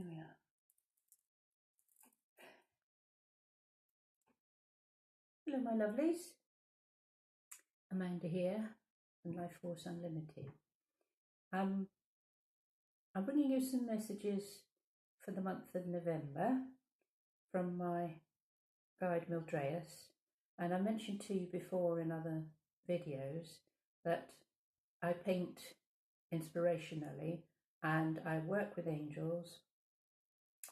Here we are. Hello, my lovelies. Amanda here from Life Force Unlimited. I'm bringing you some messages for the month of November from my guide Mildraeus. And I mentioned to you before in other videos that I paint inspirationally and I work with angels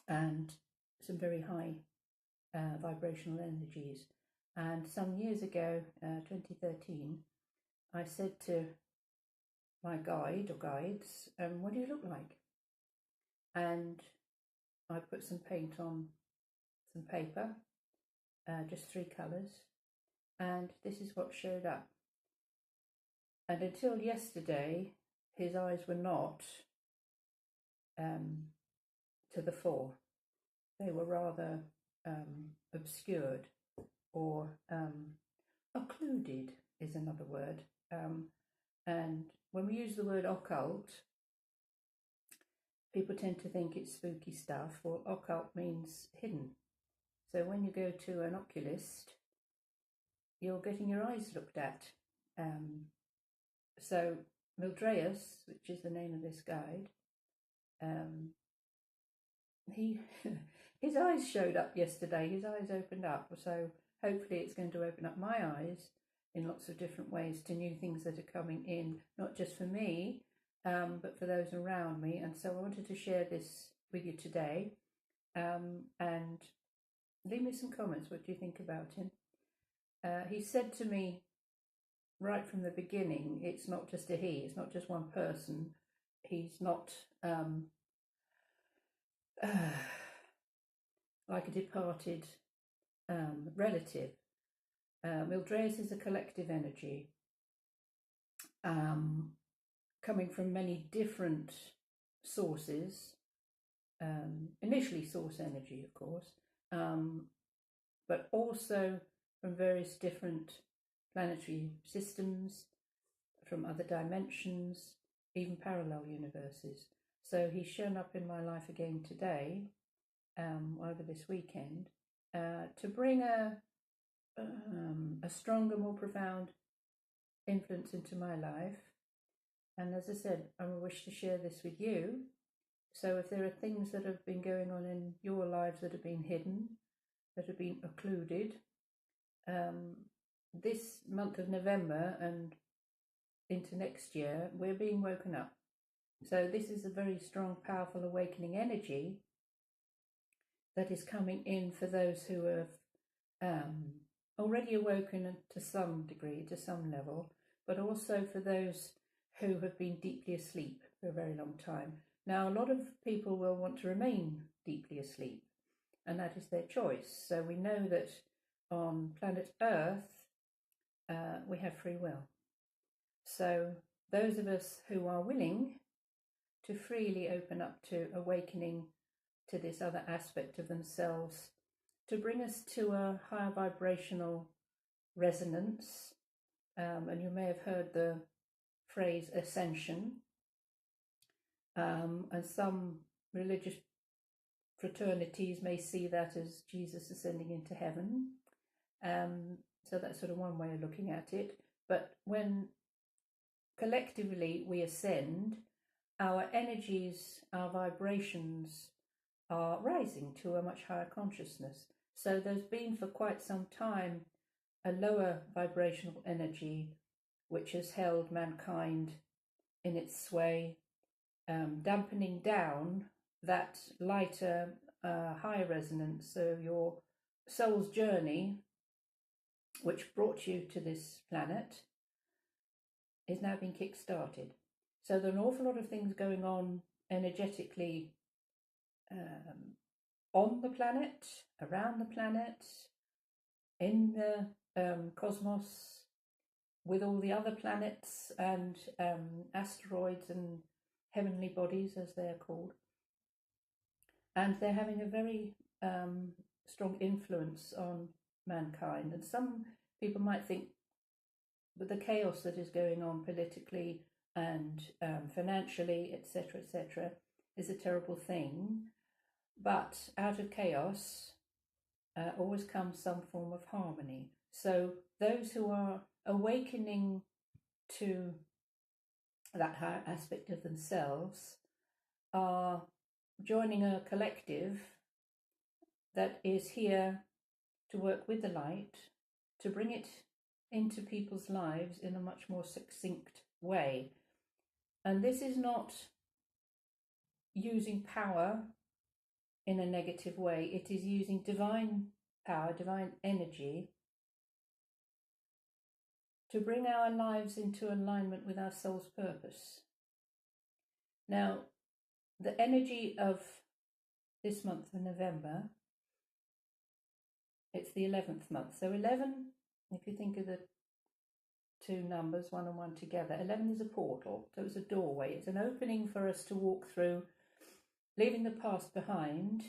and some very high vibrational energies. And some years ago, 2013, I said to my guide or guides, what do you look like? And I put some paint on some paper, just 3 colours, and this is what showed up. And until yesterday, his eyes were not to the fore. They were rather obscured, or occluded is another word. And when we use the word occult, people tend to think it's spooky stuff. Well, occult means hidden. So when you go to an oculist, you're getting your eyes looked at. So Mildraeus, which is the name of this guide, his eyes showed up yesterday. His eyes opened up. So hopefully it's going to open up my eyes in lots of different ways to new things that are coming in, not just for me, but for those around me. And so I wanted to share this with you today, and leave me some comments. What do you think about him? He said to me right from the beginning, it's not just a he, it's not just one person. He's not like a departed relative. Mildraeus is a collective energy coming from many different sources, initially source energy, of course, but also from various different planetary systems, from other dimensions, even parallel universes. So he's shown up in my life again today, over this weekend, to bring a stronger, more profound influence into my life. And as I said, I wish to share this with you. So if there are things that have been going on in your lives that have been hidden, that have been occluded, this month of November and into next year, we're being woken up. So this is a very strong, powerful awakening energy that is coming in for those who have already awoken to some degree, to some level, but also for those who have been deeply asleep for a very long time. Now, a lot of people will want to remain deeply asleep, and that is their choice. So we know that on planet Earth, we have free will. So those of us who are willing to freely open up to awakening to this other aspect of themselves, to bring us to a higher vibrational resonance, and you may have heard the phrase ascension, and some religious fraternities may see that as Jesus ascending into heaven. So that's sort of one way of looking at it. But when collectively we ascend, our energies, our vibrations are rising to a much higher consciousness. So there's been for quite some time a lower vibrational energy which has held mankind in its sway, dampening down that lighter, higher resonance. So your soul's journey, which brought you to this planet, is now being kick-started. So there are an awful lot of things going on energetically on the planet, around the planet, in the cosmos, with all the other planets and asteroids and heavenly bodies, as they're called. And they're having a very strong influence on mankind. And some people might think, with the chaos that is going on politically and financially, etc., is a terrible thing. but out of chaos always comes some form of harmony. So those who are awakening to that higher aspect of themselves are joining a collective that is here to work with the light, to bring it into people's lives in a much more succinct way. And this is not using power in a negative way. It is using divine power, divine energy, to bring our lives into alignment with our soul's purpose. Now, the energy of this month of November, it's the 11th month. So 11, if you think of the two numbers, 1 and 1 together, 11 is a portal. So it's a doorway. It's an opening for us to walk through, leaving the past behind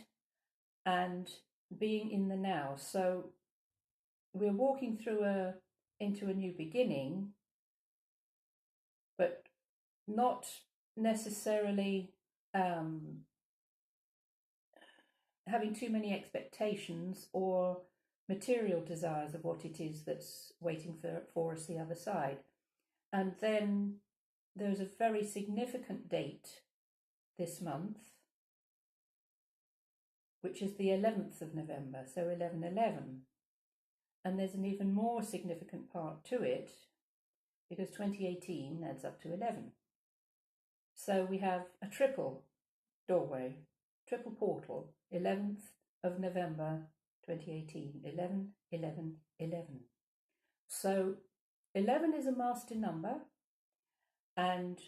and being in the now. So we're walking through into a new beginning, but not necessarily having too many expectations or material desires of what it is that's waiting for us the other side. And then there's a very significant date this month, which is the 11th of November, so 11/11. And there's an even more significant part to it, because 2018 adds up to 11. So we have a triple doorway, triple portal, 11th of November 2018, 11, 11, 11. So 11 is a master number, and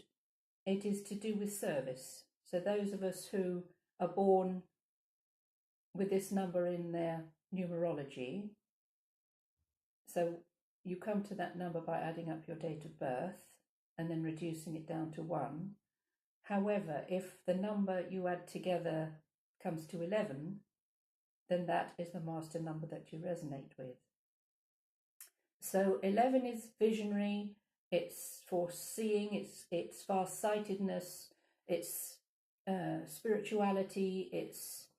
it is to do with service. So those of us who are born with this number in their numerology, so you come to that number by adding up your date of birth and then reducing it down to 1. However, if the number you add together comes to 11, then that is the master number that you resonate with. So 11 is visionary, it's foreseeing, it's far-sightedness, it's spirituality, it's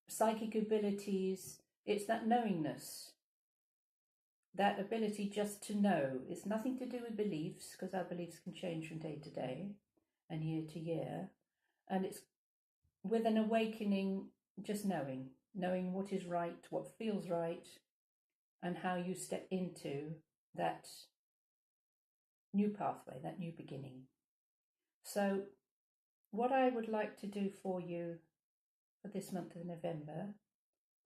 psychic abilities, it's that knowingness, that ability just to know. It's nothing to do with beliefs, because our beliefs can change from day to day and year to year. And it's with an awakening, just knowing what is right, what feels right, and how you step into that new pathway, that new beginning. So what I would like to do for you for this month of November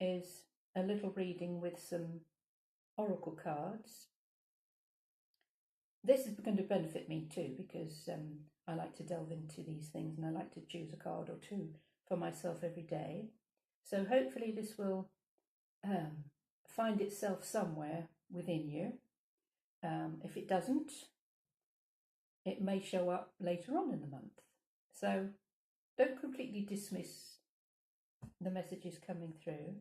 is a little reading with some oracle cards. This is going to benefit me too, because I like to delve into these things, and I like to choose a card or two for myself every day. So hopefully this will find itself somewhere within you. If it doesn't, it may show up later on in the month. So don't completely dismiss the messages coming through,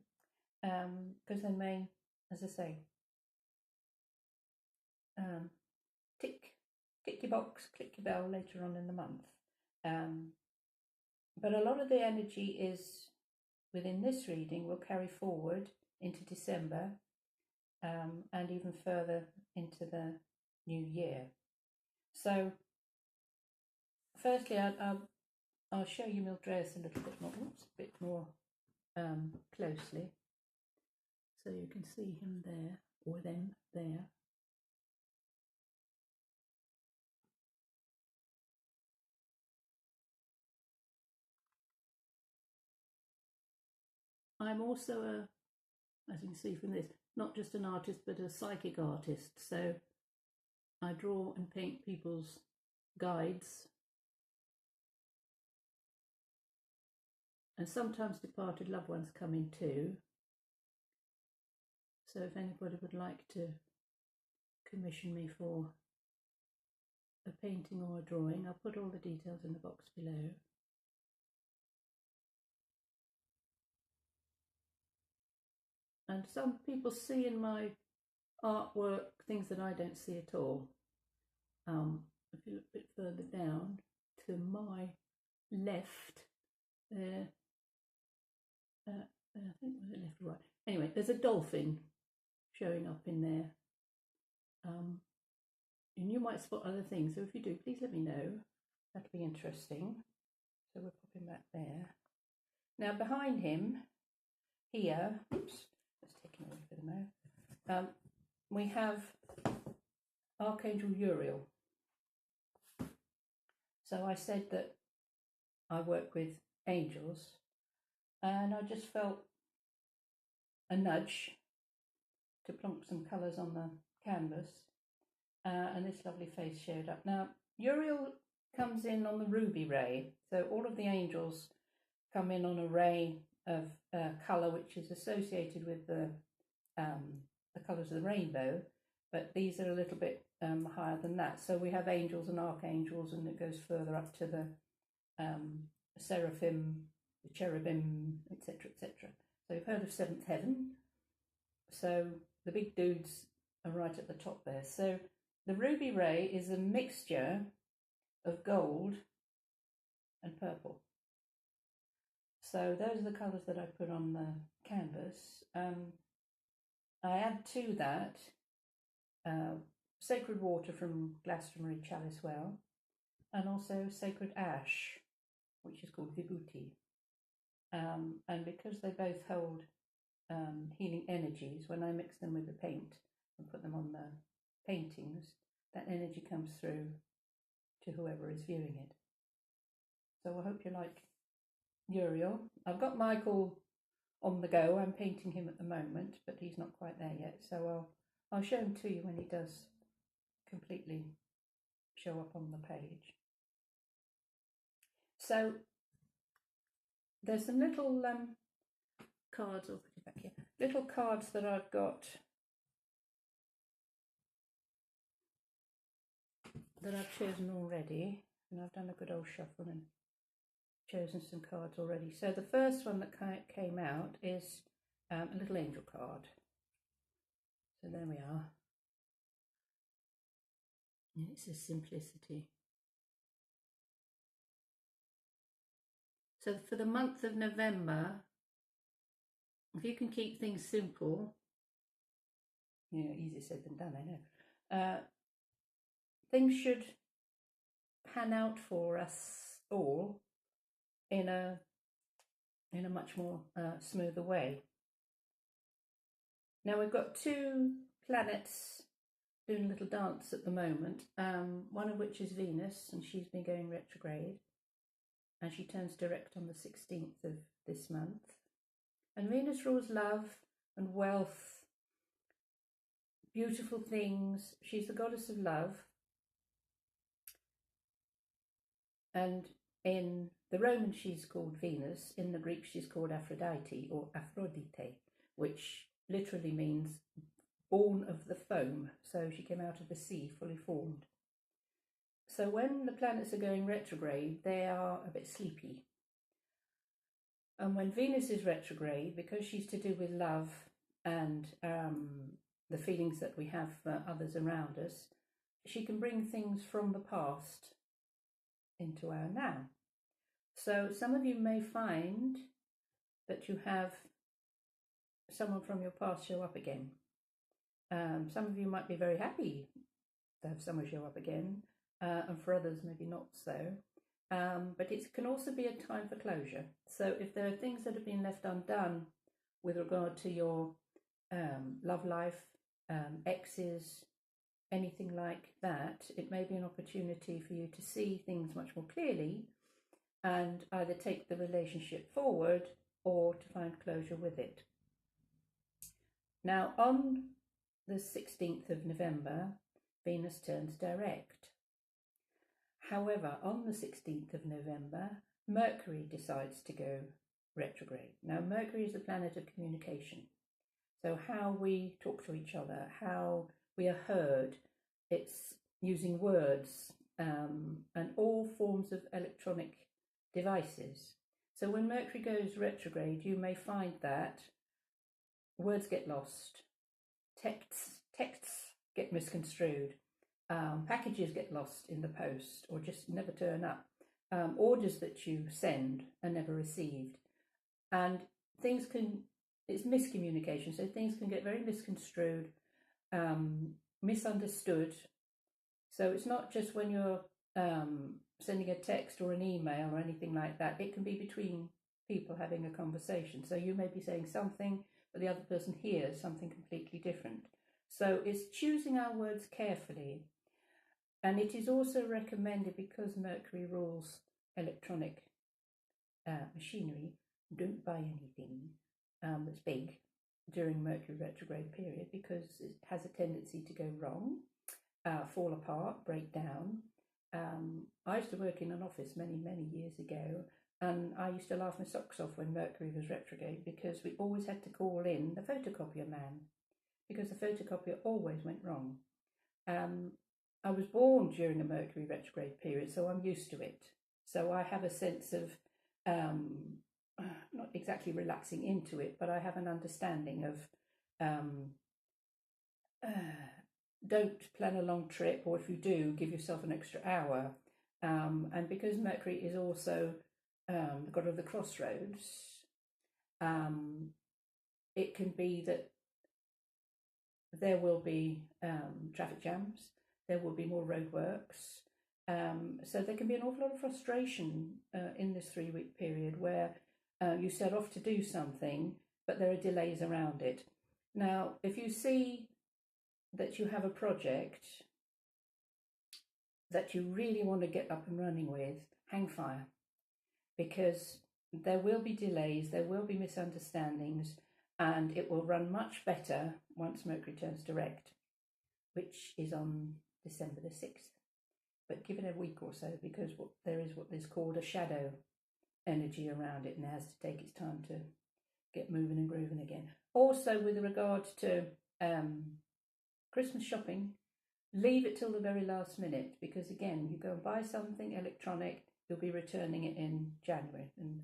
because they may, as I say, tick your box, click your bell later on in the month. But a lot of the energy is within this reading will carry forward into December, and even further into the new year. So firstly, I'll show you Mildraeus a little bit more closely, so you can see him there, or them there. I'm also as you can see from this, not just an artist, but a psychic artist. So I draw and paint people's guides, and sometimes departed loved ones come in too. So if anybody would like to commission me for a painting or a drawing, I'll put all the details in the box below. And some people see in my artwork things that I don't see at all. If you look a bit further down to my left, there I think was it left or right? Anyway, there's a dolphin showing up in there. And you might spot other things. So if you do, please let me know. That'll be interesting. So we'll pop him back there. Now behind him, here, oops, let's take him away for the moment. We have Archangel Uriel. So I said that I work with angels, and I just felt a nudge to plonk some colours on the canvas, and this lovely face showed up. Now, Uriel comes in on the ruby ray, so all of the angels come in on a ray of colour which is associated with the colours of the rainbow, but these are a little bit higher than that. So we have angels and archangels, and it goes further up to the seraphim, the cherubim, etc., etc. So you've heard of seventh heaven. So the big dudes are right at the top there. So the ruby ray is a mixture of gold and purple. So those are the colours that I put on the canvas. I add to that sacred water from Glastonbury Chalice Well, and also sacred ash, which is called Vibhuti. And because they both hold healing energies, when I mix them with the paint and put them on the paintings, that energy comes through to whoever is viewing it. So I hope you like Uriel. I've got Michael on the go. I'm painting him at the moment, but he's not quite there yet. So I'll show him to you when he does completely show up on the page. So there's some little cards, I'll put it back here, little cards that I've got that I've chosen already, and I've done a good old shuffle and chosen some cards already. So the first one that came out is a little angel card. So there we are. And it says simplicity. So for the month of November, if you can keep things simple, easier said than done, I know. Things should pan out for us all in a much more smoother way. Now we've got two planets doing a little dance at the moment, one of which is Venus, and she's been going retrograde, and she turns direct on the 16th of this month. And Venus rules love and wealth, beautiful things. She's the goddess of love. And in the Roman she's called Venus, in the Greek she's called Aphrodite or Aphrodite, which literally means born of the foam. So she came out of the sea fully formed. So when the planets are going retrograde, they are a bit sleepy. And when Venus is retrograde, because she's to do with love and the feelings that we have for others around us, she can bring things from the past into our now. So some of you may find that you have someone from your past show up again. Some of you might be very happy to have someone show up again, and for others maybe not so. But it can also be a time for closure. So if there are things that have been left undone with regard to your love life, exes, anything like that, it may be an opportunity for you to see things much more clearly and either take the relationship forward or to find closure with it. Now, on the 16th of November, Venus turns direct. However, on the 16th of November, Mercury decides to go retrograde. Now, Mercury is the planet of communication. So how we talk to each other, how we are heard, it's using words and all forms of electronic devices. So when Mercury goes retrograde, you may find that words get lost, texts get misconstrued, packages get lost in the post or just never turn up, orders that you send are never received, and things can, it's miscommunication, so things can get very misconstrued, misunderstood. So it's not just when you're sending a text or an email or anything like that. It can be between people having a conversation. So you may be saying something, but the other person hears something completely different. So it's choosing our words carefully. And it is also recommended, because Mercury rules electronic machinery, don't buy anything that's big during Mercury retrograde period, because it has a tendency to go wrong, fall apart, break down. I used to work in an office many years ago, and I used to laugh my socks off when Mercury was retrograde, because we always had to call in the photocopier man, because the photocopier always went wrong. I was born during a Mercury retrograde period, so I'm used to it. So I have a sense of not exactly relaxing into it, but I have an understanding of don't plan a long trip, or if you do, give yourself an extra hour. And because Mercury is also the god of the crossroads, it can be that there will be traffic jams, there will be more roadworks. So there can be an awful lot of frustration in this 3-week period where you set off to do something, but there are delays around it. Now, if you see that you have a project that you really want to get up and running with, hang fire, because there will be delays, there will be misunderstandings, and it will run much better once Mercury turns direct, which is on December the 6th. But give it a week or so, because there is what is called a shadow energy around it, and it has to take its time to get moving and grooving again. Also, with regard to Christmas shopping, leave it till the very last minute, because again, you go and buy something electronic, you'll be returning it in January, and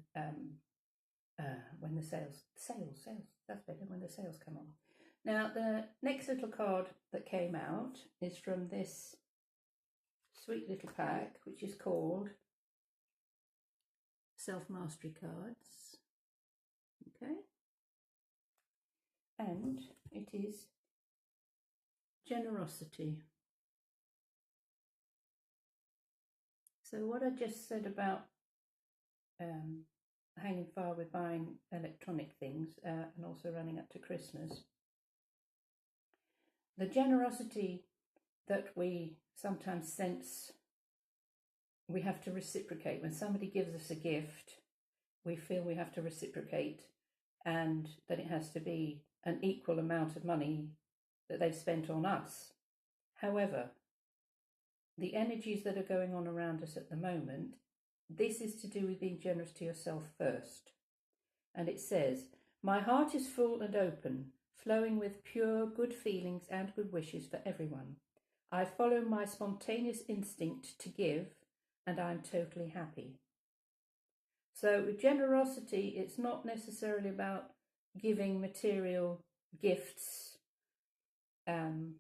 when the sales, that's better, when the sales come on. Now, the next little card that came out is from this sweet little pack, which is called Self-Mastery Cards. Okay. And it is generosity. So what I just said about hanging fire with buying electronic things and also running up to Christmas, the generosity that we sometimes sense we have to reciprocate. When somebody gives us a gift, we feel we have to reciprocate, and that it has to be an equal amount of money that they've spent on us. However, the energies that are going on around us at the moment, this is to do with being generous to yourself first. And it says, my heart is full and open, flowing with pure good feelings and good wishes for everyone. I follow my spontaneous instinct to give, and I'm totally happy. So with generosity, it's not necessarily about giving material gifts and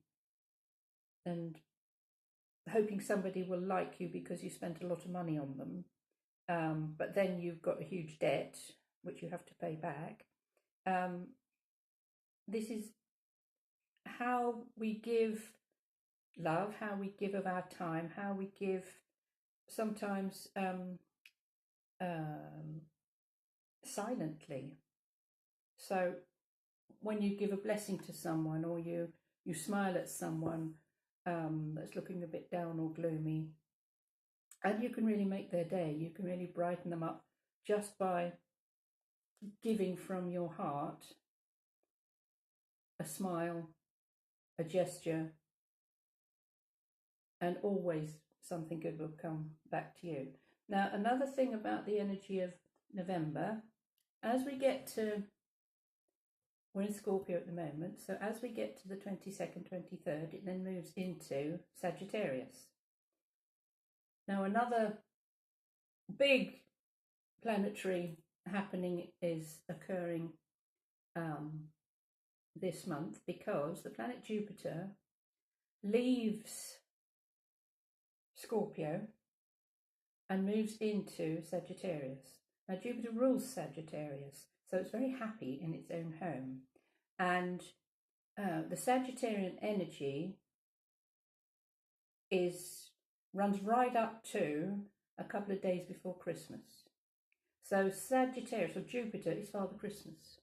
hoping somebody will like you because you spent a lot of money on them, but then you've got a huge debt which you have to pay back. This is how we give love, how we give of our time, how we give sometimes silently. So when you give a blessing to someone, or you smile at someone that's looking a bit down or gloomy, and you can really make their day, you can really brighten them up just by giving from your heart, a smile, a gesture, and always something good will come back to you. Now, another thing about the energy of November, as we get to, we're in Scorpio at the moment, so as we get to the 22nd, 23rd, it then moves into Sagittarius. Now, another big planetary happening is occurring this month, because the planet Jupiter leaves Scorpio and moves into Sagittarius. Now, Jupiter rules Sagittarius, So it's very happy in its own home. And the Sagittarian energy runs right up to a couple of days before Christmas. So Sagittarius, or Jupiter, is Father Christmas.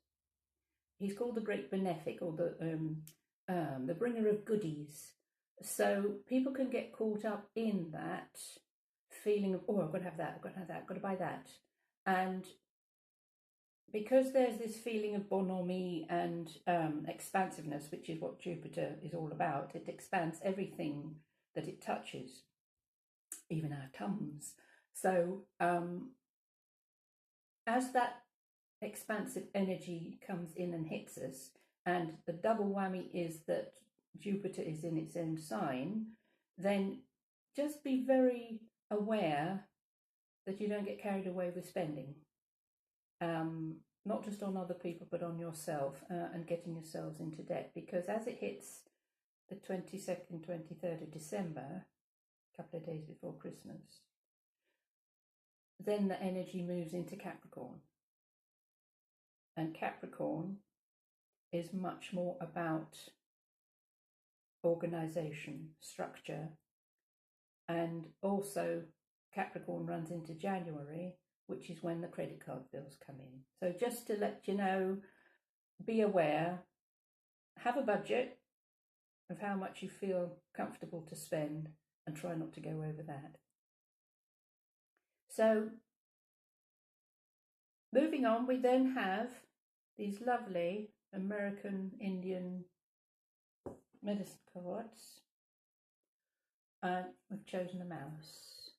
He's called the Great Benefic, or the bringer of goodies. So people can get caught up in that feeling of, oh, I've got to have that, I've got to have that, I've got to buy that. And because there's this feeling of bonhomie and expansiveness, which is what Jupiter is all about, it expands everything that it touches, even our tongues. So as that expansive energy comes in and hits us, and the double whammy is that Jupiter is in its own sign, then just be very aware that you don't get carried away with spending. Not just on other people, but on yourself, and getting yourselves into debt. Because as it hits the 22nd, 23rd of December, a couple of days before Christmas, then the energy moves into Capricorn. And Capricorn is much more about organisation, structure, and also Capricorn runs into January, which is when the credit card bills come in. So just to let you know, be aware, have a budget of how much you feel comfortable to spend, and try not to go over that. So moving on, we then have these lovely American Indian medicine cards. We've chosen a mouse.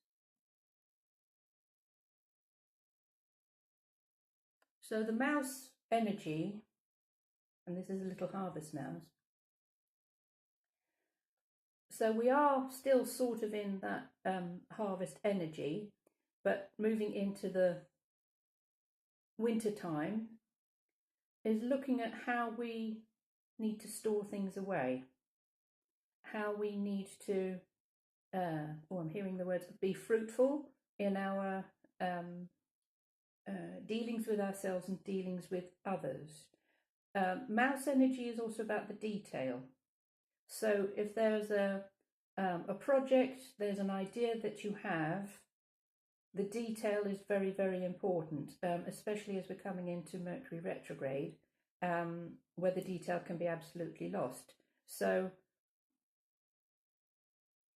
So the mouse energy, and this is a little harvest mouse. So we are still sort of in that harvest energy, but moving into the winter time is looking at how we need to store things away, how we need to, I'm hearing the words, be fruitful in our dealings with ourselves and dealings with others. Mouse energy is also about the detail. So if there's a project, there's an idea that you have, the detail is very, very important, especially as we're coming into Mercury retrograde, where the detail can be absolutely lost. So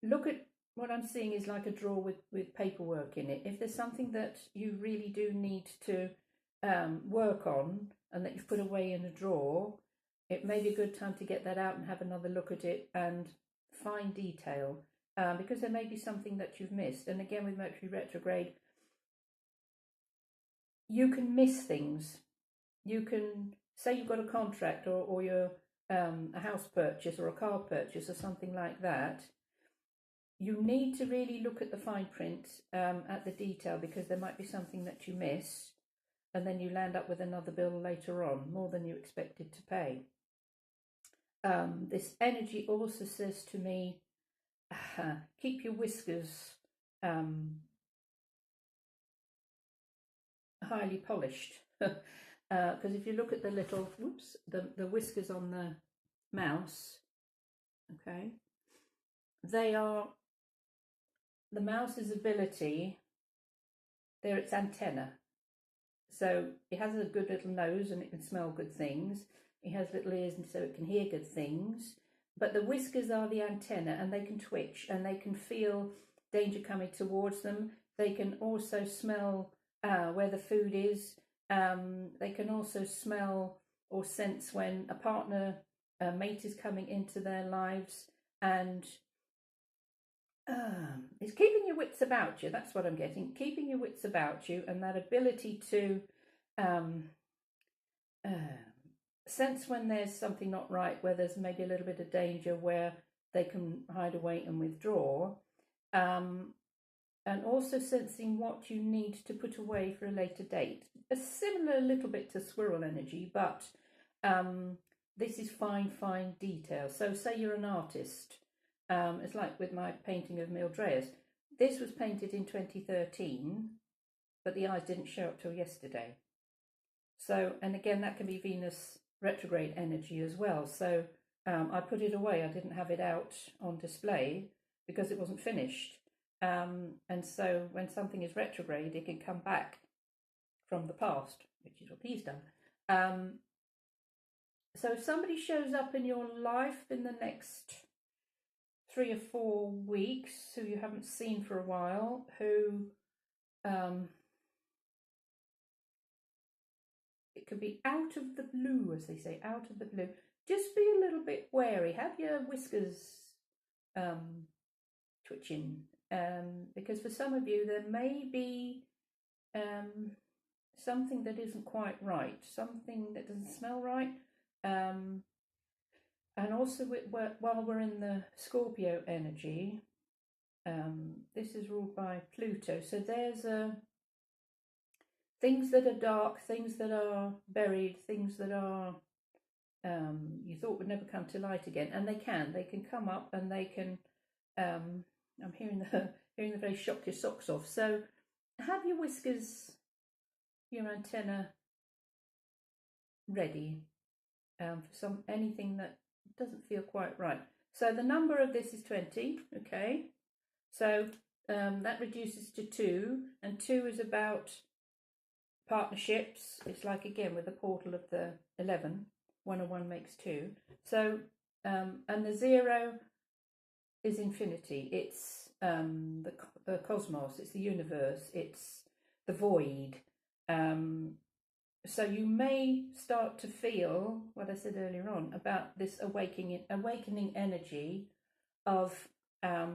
look at what I'm seeing is like a drawer with paperwork in it. If there's something that you really do need to work on and that you've put away in a drawer, it may be a good time to get that out and have another look at it and find detail, because there may be something that you've missed. And again, with Mercury retrograde, you can miss things. You can say you've got a contract or you're a house purchase or a car purchase or something like that. You need to really look at the fine print, at the detail, because there might be something that you miss, and then you land up with another bill later on, more than you expected to pay. This energy also says to me, keep your whiskers highly polished, because if you look at the little, the whiskers on the mouse, okay, they are the mouse's ability, they're its antenna. So it has a good little nose and it can smell good things. It has little ears and so it can hear good things. But the whiskers are the antenna, and they can twitch and they can feel danger coming towards them. They can also smell where the food is. They can also smell or sense when a partner, a mate is coming into their lives, and it's keeping your wits about you. That's what I'm getting. Keeping your wits about you, and that ability to sense when there's something not right, where there's maybe a little bit of danger, where they can hide away and withdraw. And also sensing what you need to put away for a later date. A similar little bit to squirrel energy, but this is fine detail. So say you're an artist. It's like with my painting of Mildraeus. This was painted in 2013, but the eyes didn't show up till yesterday. So, and again, that can be Venus retrograde energy as well. So I put it away. I didn't have it out on display because it wasn't finished. And so when something is retrograde, it can come back from the past, which is what he's done. So if somebody shows up in your life in the next 3 or 4 weeks who you haven't seen for a while, who it could be out of the blue, as they say, out of the blue. Just be a little bit wary. Have your whiskers twitching, because for some of you there may be something that isn't quite right, something that doesn't smell right. And also while we're in the Scorpio energy, this is ruled by Pluto. So there's things that are dark, things that are buried, things that are you thought would never come to light again, and they can come up, and they can. I'm hearing the very shock your socks off. So have your whiskers, your antenna ready for anything that doesn't feel quite right. So the number of this is 20. Okay, so that reduces to 2, and 2 is about partnerships. It's like, again, with the portal of the 11, 1 and 1 makes 2. So and the 0 is infinity. It's the cosmos, it's the universe, it's the void. So you may start to feel what I said earlier on about this awakening energy of a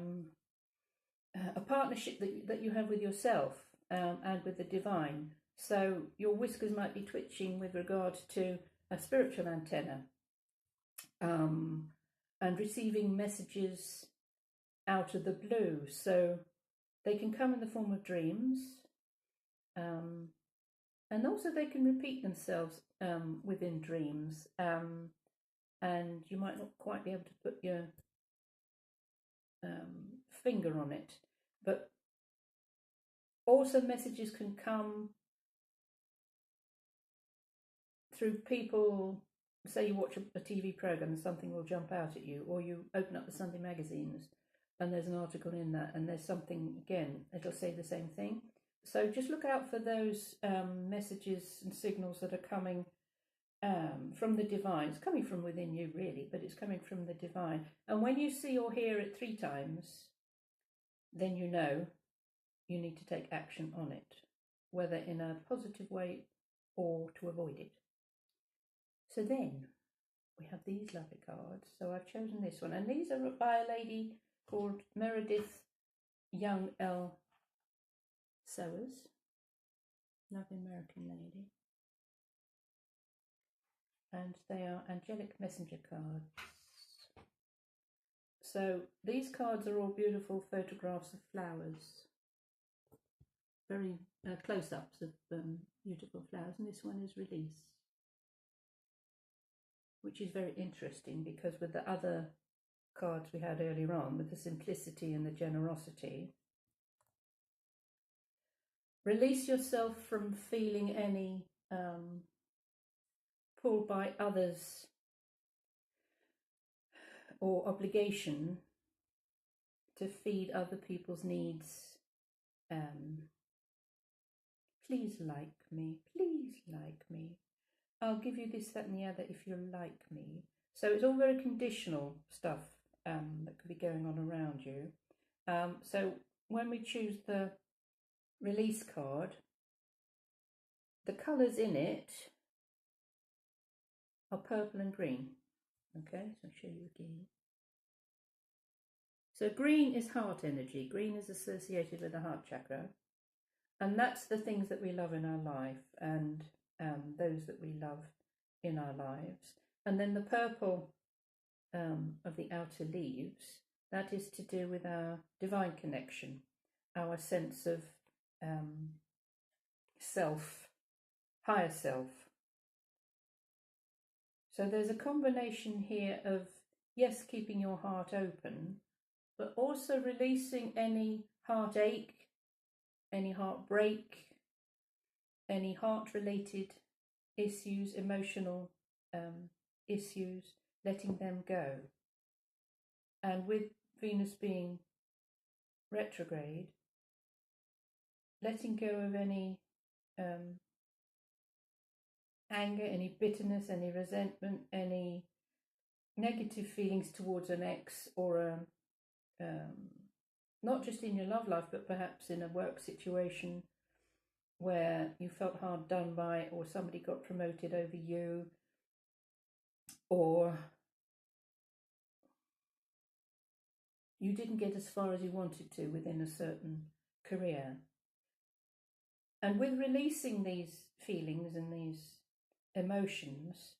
partnership that you have with yourself and with the divine. So your whiskers might be twitching with regard to a spiritual antenna, and receiving messages out of the blue. So they can come in the form of dreams, and also they can repeat themselves within dreams, and you might not quite be able to put your finger on it, but also messages can come through people. Say you watch a TV program and something will jump out at you, or you open up the Sunday magazines and there's an article in that and there's something, again, it'll say the same thing. So just look out for those messages and signals that are coming from the divine. It's coming from within you, really, but it's coming from the divine. And when you see or hear it 3 times, then you know you need to take action on it, whether in a positive way or to avoid it. So then we have these lovely cards. So I've chosen this one, and these are by a lady called Meredith Young-Sowers, lovely American lady, and they are angelic messenger cards. So these cards are all beautiful photographs of flowers, very close-ups of beautiful flowers, and this one is release, which is very interesting because with the other cards we had earlier on, with the simplicity and the generosity, release yourself from feeling any pulled by others or obligation to feed other people's needs. Please like me, please like me. I'll give you this, that and the other if you like me. So it's all very conditional stuff that could be going on around you. So when we choose the release card, the colours in it are purple and green. Okay, so I'll show you again. So green is heart energy. Green is associated with the heart chakra. And that's the things that we love in our life, and those that we love in our lives. And then the purple of the outer leaves, that is to do with our divine connection, our sense of self, higher self. So there's a combination here of, yes, keeping your heart open, but also releasing any heartache, any heartbreak, any heart-related issues, emotional issues, letting them go. And with Venus being retrograde, letting go of any anger, any bitterness, any resentment, any negative feelings towards an ex, or not just in your love life, but perhaps in a work situation where you felt hard done by, or somebody got promoted over you, or you didn't get as far as you wanted to within a certain career. And with releasing these feelings and these emotions,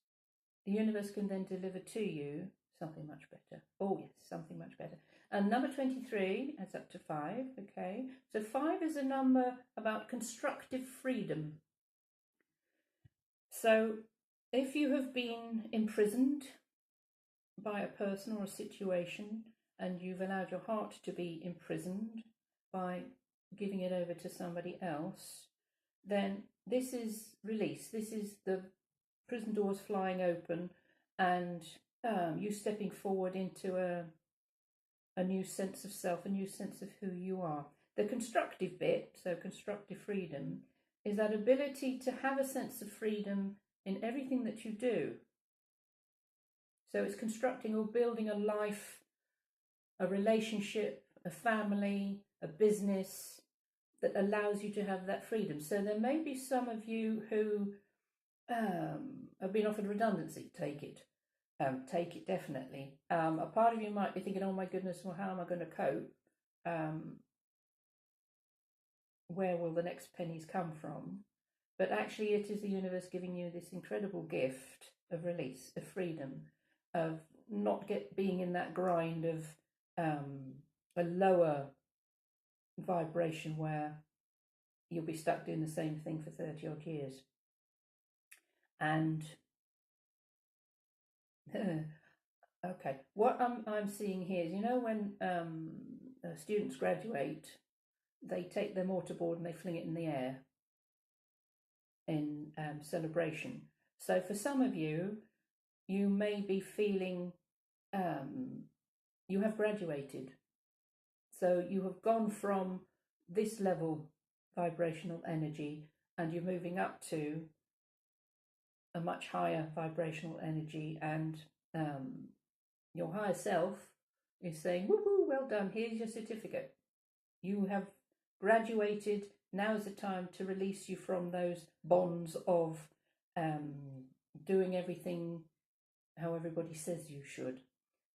the universe can then deliver to you something much better. Oh yes, something much better. And number 23 adds up to 5, okay? So 5 is a number about constructive freedom. So if you have been imprisoned by a person or a situation, and you've allowed your heart to be imprisoned by giving it over to somebody else, then this is release. This is the prison doors flying open, and you stepping forward into a new sense of self, a new sense of who you are. The constructive bit, so constructive freedom, is that ability to have a sense of freedom in everything that you do. So it's constructing or building a life, a relationship, a family, a business that allows you to have that freedom. So there may be some of you who have been offered redundancy. Take it. Take it, definitely. A part of you might be thinking, oh my goodness, well, how am I going to cope? Where will the next pennies come from? But actually it is the universe giving you this incredible gift of release, of freedom, of not being in that grind of a lower vibration where you'll be stuck doing the same thing for 30 odd years. And okay, what I'm seeing here is, you know, when students graduate, they take their mortarboard and they fling it in the air in celebration. So for some of you, you may be feeling you have graduated. So you have gone from this level vibrational energy and you're moving up to a much higher vibrational energy, and your higher self is saying, woohoo, well done, here's your certificate. You have graduated. Now is the time to release you from those bonds of doing everything how everybody says you should.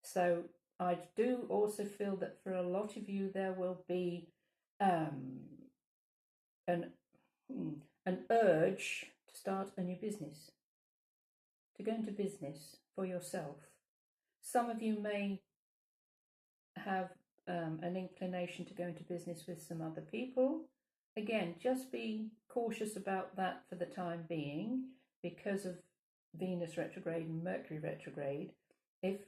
So I do also feel that for a lot of you there will be an urge to start a new business, to go into business for yourself. Some of you may have an inclination to go into business with some other people. Again, just be cautious about that for the time being, because of Venus retrograde and Mercury retrograde. If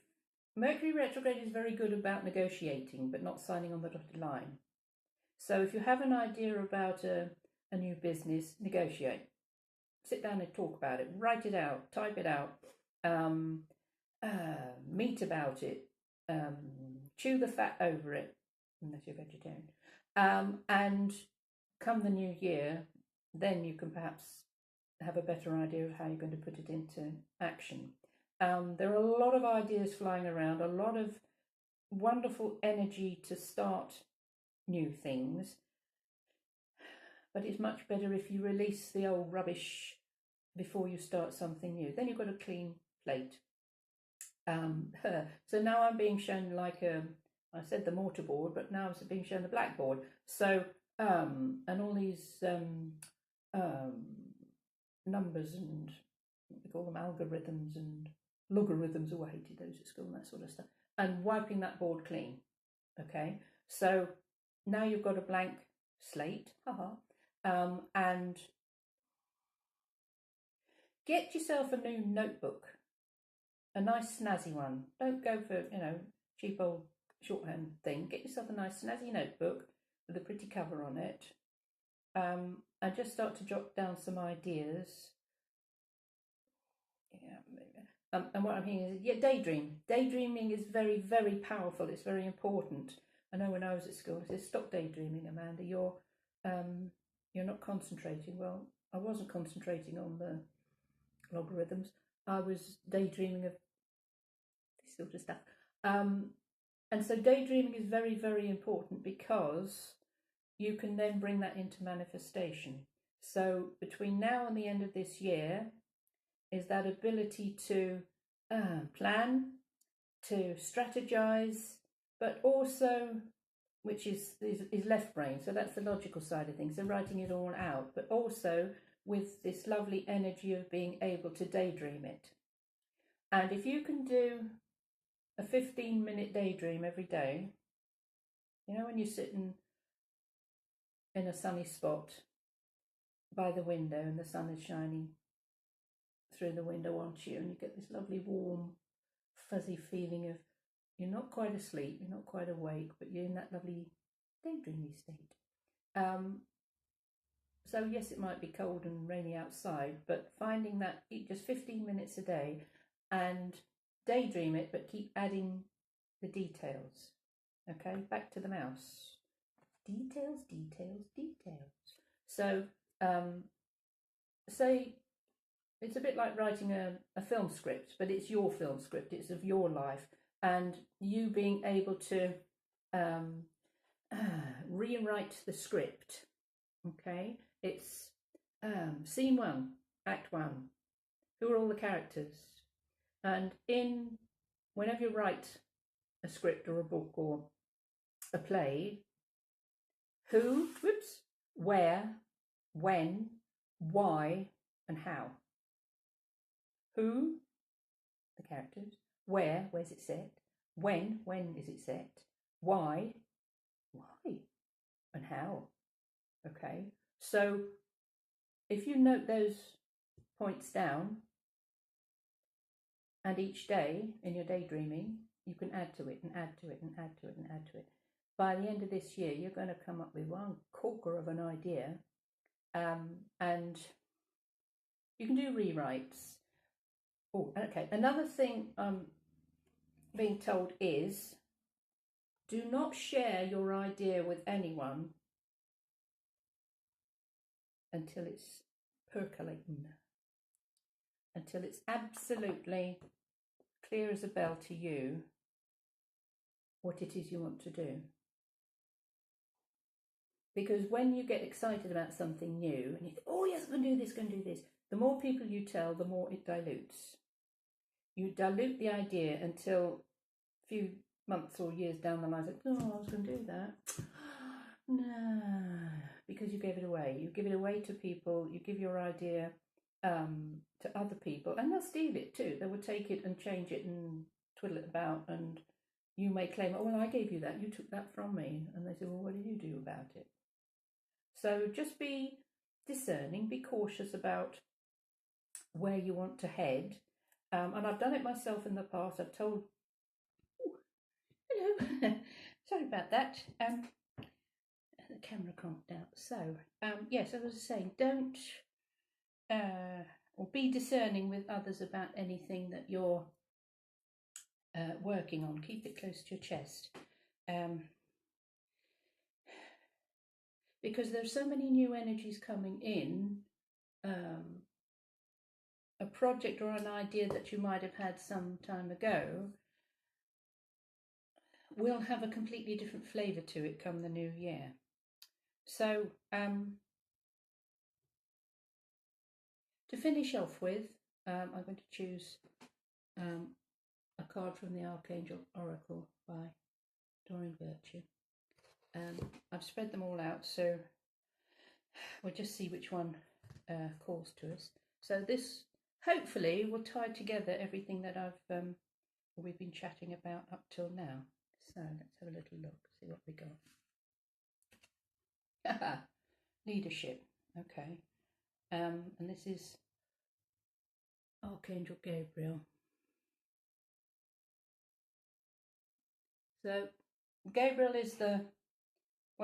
Mercury retrograde is very good about negotiating, but not signing on the dotted line. So if you have an idea about a new business, negotiate. Sit down and talk about it, write it out, type it out, meet about it, chew the fat over it, unless you're vegetarian, and come the new year, then you can perhaps have a better idea of how you're going to put it into action. There are a lot of ideas flying around, a lot of wonderful energy to start new things, but it's much better if you release the old rubbish before you start something new. Then you've got a clean plate. So now I'm being shown like I said the mortarboard, but now I'm being shown the blackboard. So and all these numbers, and we call them algorithms and logarithms. Oh, I hated those at school and that sort of stuff. And wiping that board clean. Okay, so now you've got a blank slate. And get yourself a new notebook, a nice snazzy one. Don't go for, cheap old shorthand thing. Get yourself a nice snazzy notebook with a pretty cover on it, and just start to jot down some ideas And what I'm hearing is, yeah, daydream. Daydreaming is very, very powerful. It's very important. I know when I was at school, I said, stop daydreaming, Amanda. You're not concentrating. Well, I wasn't concentrating on the logarithms. I was daydreaming of this sort of stuff. And so daydreaming is very, very important because you can then bring that into manifestation. So between now and the end of this year is that ability to plan, to strategize, but also, which is left brain, so that's the logical side of things, so writing it all out, but also with this lovely energy of being able to daydream it. And if you can do a 15-minute daydream every day, you know, when you're sitting in a sunny spot by the window and the sun is shining through the window onto you, and you get this lovely warm fuzzy feeling of you're not quite asleep, you're not quite awake, but you're in that lovely daydreamy state. So yes, it might be cold and rainy outside, but finding that just 15 minutes a day and daydream it, but keep adding the details. Okay, back to the mouse. Details, details, details. So say it's a bit like writing a film script, but it's your film script, it's of your life, and you being able to rewrite the script. Okay, it's scene 1, act 1. Who are all the characters? And whenever you write a script or a book or a play, who, where, when, why, and how. Who, the characters. Where's it set? When is it set? Why, and how. Okay, so if you note those points down, and each day in your daydreaming, you can add to it and add to it and add to it and add to it. By the end of this year, you're going to come up with one corker of an idea, and you can do rewrites. Oh, okay. Another thing I'm being told is, do not share your idea with anyone until it's percolating, until it's absolutely clear as a bell to you what it is you want to do. Because when you get excited about something new and you think, oh yes, I'm going to do this, the more people you tell, the more it dilutes. You dilute the idea until a few months or years down the line, oh, I was going to do that. No, because you gave it away. You give it away to people, you give your idea to other people, and they'll steal it too. They will take it and change it and twiddle it about, and you may claim, oh, well, I gave you that, you took that from me. And they say, well, what did you do about it? So just be discerning, be cautious about where you want to head. And I've done it myself in the past. I've told, hello, sorry about that. The camera cramped out. So, yes, as I was saying, don't, or be discerning with others about anything that you're working on. Keep it close to your chest. Because there's so many new energies coming in, a project or an idea that you might have had some time ago will have a completely different flavour to it come the new year. So to finish off with, I'm going to choose a card from the Archangel Oracle by Doreen. I've spread them all out, so we'll just see which one calls to us. So this hopefully will tie together everything that we've been chatting about up till now. So let's have a little look, see what we got. Leadership, okay. And this is Archangel Gabriel. So Gabriel is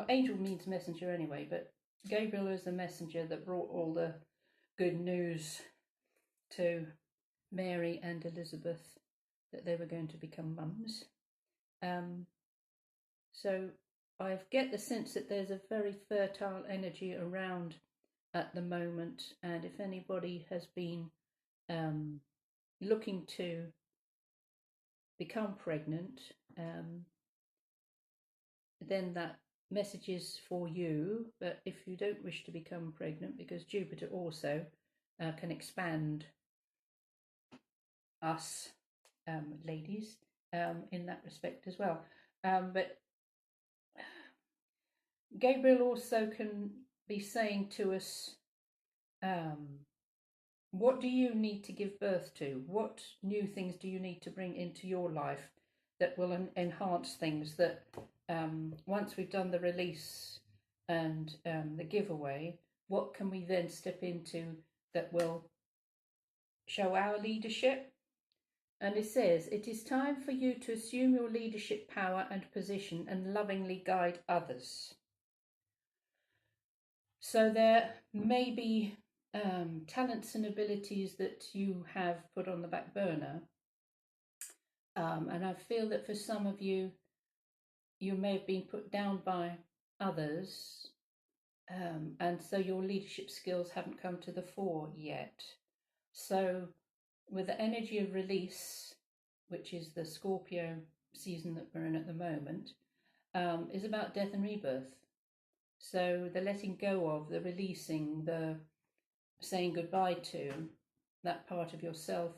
angel means messenger anyway, but Gabriel is the messenger that brought all the good news to Mary and Elizabeth that they were going to become mums. So I get the sense that there's a very fertile energy around at the moment, and if anybody has been looking to become pregnant, then that message is for you. But if you don't wish to become pregnant, because Jupiter also can expand us ladies in that respect as well. But Gabriel also can be saying to us, what do you need to give birth to? What new things do you need to bring into your life that will enhance things that once we've done the release and the giveaway, what can we then step into that will show our leadership? And it says, it is time for you to assume your leadership power and position and lovingly guide others. So there may be talents and abilities that you have put on the back burner. And I feel that for some of you, you may have been put down by others. And so your leadership skills haven't come to the fore yet. So with the energy of release, which is the Scorpio season that we're in at the moment, is about death and rebirth. So the letting go of, the releasing, the saying goodbye to that part of yourself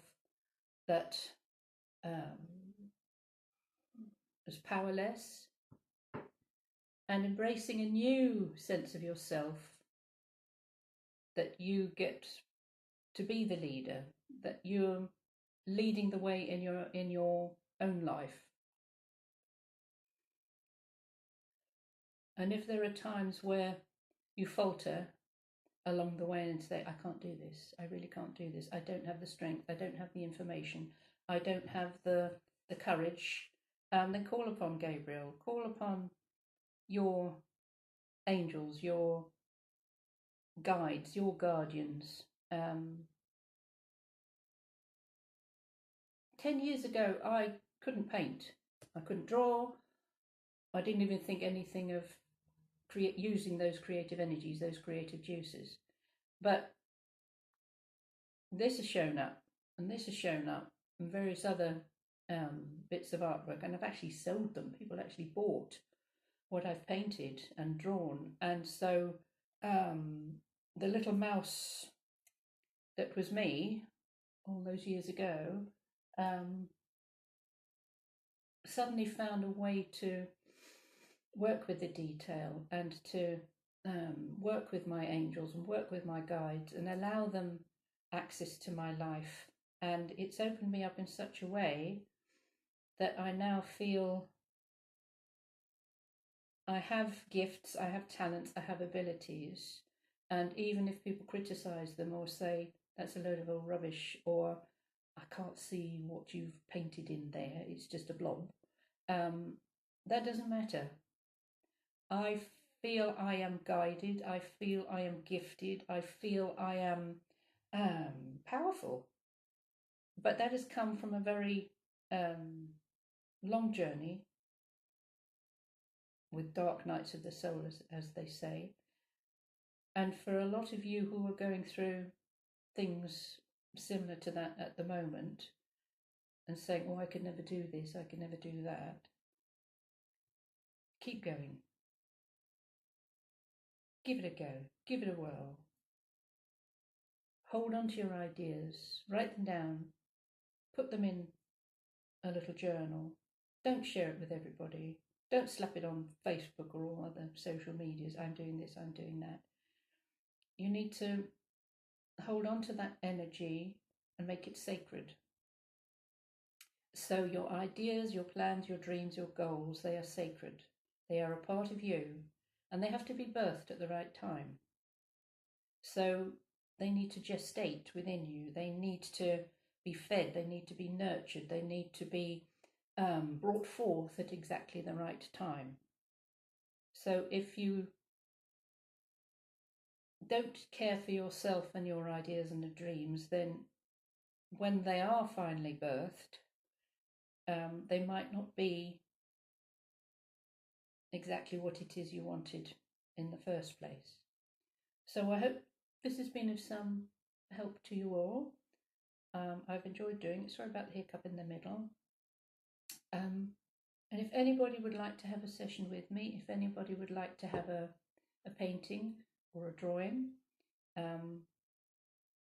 that is powerless, and embracing a new sense of yourself that you get to be the leader, that you're leading the way in your own life. And if there are times where you falter along the way and say, I can't do this, I really can't do this, I don't have the strength, I don't have the information, I don't have the courage, then call upon Gabriel, call upon your angels, your guides, your guardians. 10 years ago, I couldn't paint, I couldn't draw, I didn't even think anything of using those creative energies, those creative juices. But this has shown up, and this has shown up, and various other bits of artwork, and I've actually sold them. People actually bought what I've painted and drawn. And so the little mouse that was me all those years ago suddenly found a way to work with the detail and to work with my angels and work with my guides and allow them access to my life. And it's opened me up in such a way that I now feel I have gifts, I have talents, I have abilities. And even if people criticize them or say, that's a load of old rubbish, or I can't see what you've painted in there, it's just a blob, that doesn't matter. I feel I am guided, I feel I am gifted, I feel I am powerful. But that has come from a very long journey with dark nights of the soul, as they say. And for a lot of you who are going through things similar to that at the moment and saying, oh, I could never do this, I could never do that, keep going. Give it a go, give it a whirl. Hold on to your ideas, write them down, put them in a little journal. Don't share it with everybody. Don't slap it on Facebook or all other social medias. I'm doing this, I'm doing that. You need to hold on to that energy and make it sacred. So your ideas, your plans, your dreams, your goals, they are sacred. They are a part of you, and they have to be birthed at the right time. So they need to gestate within you. They need to be fed. They need to be nurtured. They need to be brought forth at exactly the right time. So if you don't care for yourself and your ideas and the dreams, then when they are finally birthed, they might not be exactly what it is you wanted in the first place. So I hope this has been of some help to you all. I've enjoyed doing it. Sorry about the hiccup in the middle. And if anybody would like to have a session with me, if anybody would like to have a painting or a drawing,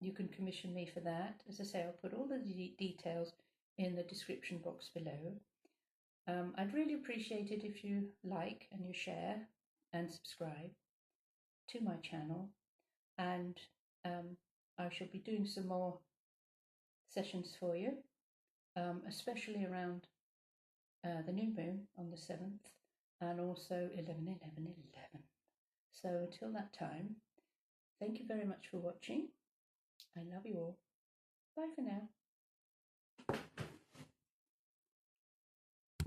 you can commission me for that. As I say, I'll put all the details in the description box below. I'd really appreciate it if you like and you share and subscribe to my channel, and I shall be doing some more sessions for you, especially around the new moon on the 7th and also 11/11/11. So until that time, thank you very much for watching. I love you all. Bye for now.